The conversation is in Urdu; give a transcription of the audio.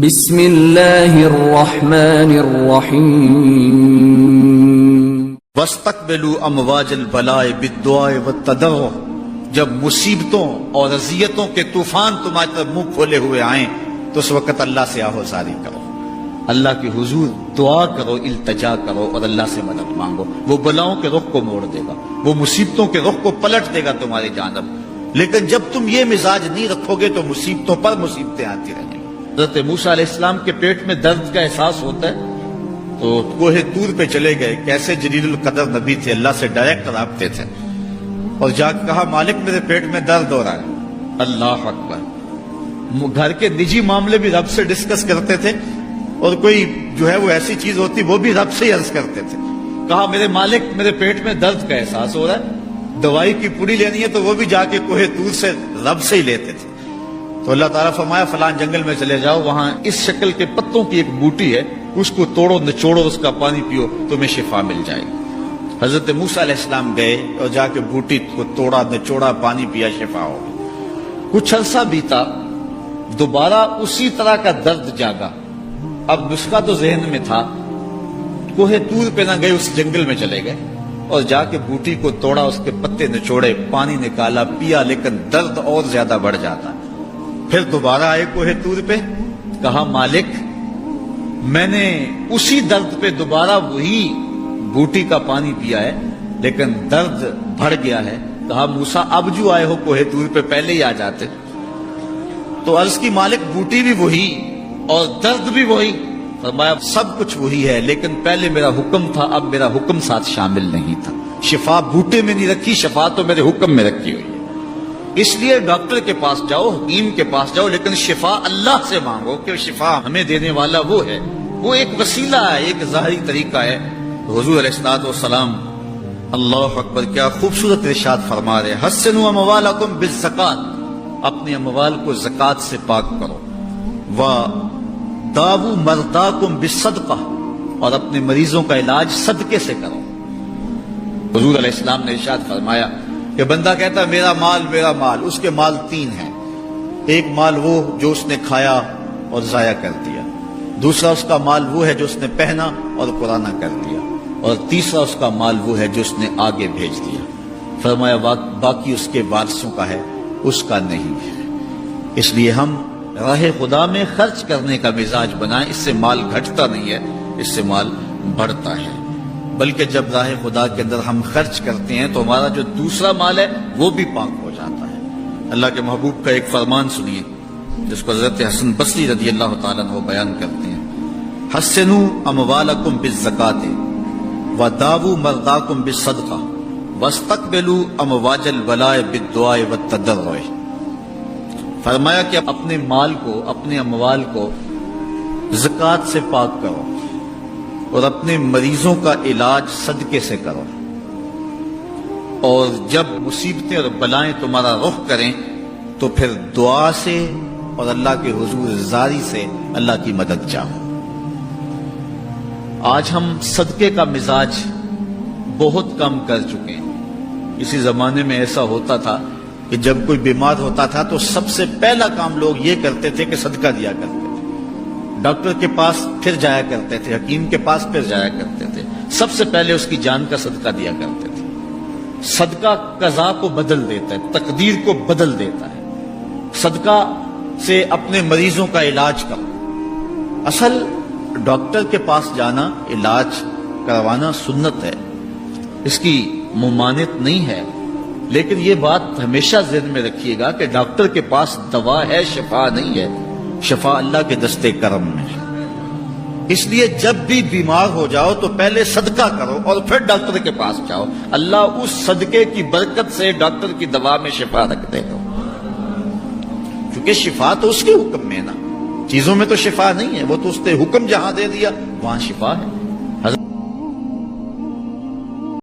بسم اللہ الرحمن الرحیم وَاسْتَقْبِلُوا أَمْوَاجَ الْبَلَاءِ بِالدُّعَاءِ وَالتَّضَرُّعِ جب مصیبتوں اور اذیتوں کے طوفان تمہاری طرف منہ کھولے ہوئے آئیں تو اس وقت اللہ سے آہوزاری کرو، اللہ کی حضور دعا کرو، التجا کرو اور اللہ سے مدد مانگو۔ وہ بلاؤں کے رخ کو موڑ دے گا، وہ مصیبتوں کے رخ کو پلٹ دے گا تمہاری جانب۔ لیکن جب تم یہ مزاج نہیں رکھو گے تو مصیبتوں پر مصیبتیں آتی رہیں گی۔ حضرت موسیٰ علیہ السلام کے پیٹ میں درد کا احساس ہوتا ہے تو کوہ طور پہ چلے گئے، کیسے جلیل القدر نبی تھے، اللہ سے ڈائریکٹ رابطے تھے، اور جا کے کہا مالک میرے پیٹ میں درد ہو رہا ہے۔ اللہ اکبر۔ گھر کے نجی معاملے بھی رب سے ڈسکس کرتے تھے، اور کوئی جو ہے وہ ایسی چیز ہوتی وہ بھی رب سے ہی عرض کرتے تھے۔ کہا میرے مالک میرے پیٹ میں درد کا احساس ہو رہا ہے، دوائی کی پوری لینی ہے تو وہ بھی جا کے کوہ طور سے رب سے ہی لیتے تھے۔ تو اللہ تعالیٰ فرمایا فلان جنگل میں چلے جاؤ، وہاں اس شکل کے پتوں کی ایک بوٹی ہے، اس کو توڑو نچوڑو، اس کا پانی پیو، تمہیں شفا مل جائے گی۔ حضرت موسیٰ علیہ السلام گئے اور جا کے بوٹی کو توڑا نچوڑا، پانی پیا، شفا ہو گئی۔ کچھ عرصہ بیتا، دوبارہ اسی طرح کا درد جاگا۔ اب نسخہ تو ذہن میں تھا، کوہ طور پہ نہ گئے، اس جنگل میں چلے گئے اور جا کے بوٹی کو توڑا، اس کے پتے نچوڑے، پانی نکالا، پیا، لیکن درد اور زیادہ بڑھ جاتا۔ پھر دوبارہ آئے کوہ طور پہ، کہا مالک میں نے اسی درد پہ دوبارہ وہی بوٹی کا پانی پیا ہے لیکن درد بڑھ گیا ہے۔ کہا موسیٰ اب جو آئے ہو کوہ طور پہ پہلے ہی آ جاتے۔ تو عرض کی مالک بوٹی بھی وہی اور درد بھی وہی۔ فرمایا سب کچھ وہی ہے لیکن پہلے میرا حکم تھا، اب میرا حکم ساتھ شامل نہیں تھا۔ شفا بوٹے میں نہیں رکھی، شفا تو میرے حکم میں رکھی ہوئی ہے۔ اس لیے ڈاکٹر کے پاس جاؤ، حکیم کے پاس جاؤ، لیکن شفا اللہ سے مانگو کہ شفا ہمیں دینے والا وہ ہے۔ وہ ایک وسیلہ ہے، ایک ظاہری طریقہ ہے۔ حضور علیہ الصلوۃ والسلام اللہ اکبر کیا خوبصورت ارشاد فرما رہے، حسنوا اموالکم بالزکات، اپنے اموال کو زکات سے پاک کرو، وداووا مرضاکم بالصدقہ، اور اپنے مریضوں کا علاج صدقے سے کرو۔ حضور علیہ السلام نے ارشاد فرمایا کہ بندہ کہتا ہے میرا مال میرا مال، اس کے مال تین ہیں۔ ایک مال وہ جو اس نے کھایا اور ضائع کر دیا، دوسرا اس کا مال وہ ہے جو اس نے پہنا اور پرانا کر دیا، اور تیسرا اس کا مال وہ ہے جو اس نے آگے بھیج دیا۔ فرمایا باقی اس کے وارثوں کا ہے، اس کا نہیں ہے۔ اس لیے ہم راہ خدا میں خرچ کرنے کا مزاج بنائیں، اس سے مال گھٹتا نہیں ہے، اس سے مال بڑھتا ہے۔ بلکہ جب راہ خدا کے اندر ہم خرچ کرتے ہیں تو ہمارا جو دوسرا مال ہے وہ بھی پاک ہو جاتا ہے۔ اللہ کے محبوب کا ایک فرمان سنیے جس کو حضرت حسن بصری رضی اللہ تعالیٰ عنہ بیان کرتے ہیں، حسنوا اموالکم بالزکات وداووا مرضاکم بالصدقہ واستقبلوا امواج البلاء بالدعاء والتضرع۔ فرمایا کہ اپنے مال کو، اپنے اموال کو زکات سے پاک کرو اور اپنے مریضوں کا علاج صدقے سے کرو، اور جب مصیبتیں اور بلائیں تمہارا رخ کریں تو پھر دعا سے اور اللہ کے حضور زاری سے اللہ کی مدد چاہو۔ آج ہم صدقے کا مزاج بہت کم کر چکے ہیں۔ اسی زمانے میں ایسا ہوتا تھا کہ جب کوئی بیمار ہوتا تھا تو سب سے پہلا کام لوگ یہ کرتے تھے کہ صدقہ دیا کرتے تھے، ڈاکٹر کے پاس پھر جایا کرتے تھے، حکیم کے پاس پھر جایا کرتے تھے، سب سے پہلے اس کی جان کا صدقہ دیا کرتے تھے۔ صدقہ قضا کو بدل دیتا ہے، تقدیر کو بدل دیتا ہے۔ صدقہ سے اپنے مریضوں کا علاج کرو۔ اصل ڈاکٹر کے پاس جانا، علاج کروانا سنت ہے، اس کی ممانعت نہیں ہے، لیکن یہ بات ہمیشہ ذہن میں رکھیے گا کہ ڈاکٹر کے پاس دوا ہے، شفا نہیں ہے۔ شفا اللہ کے دستے کرم میں ہے۔ اس لیے جب بھی بیمار ہو جاؤ تو پہلے صدقہ کرو اور پھر ڈاکٹر کے پاس جاؤ، اللہ اس صدقے کی برکت سے ڈاکٹر کی دوا میں شفا رکھ دے گا، کیونکہ شفا تو اس کے حکم میں نا، چیزوں میں تو شفا نہیں ہے، وہ تو اس نے حکم جہاں دے دیا وہاں شفا ہے۔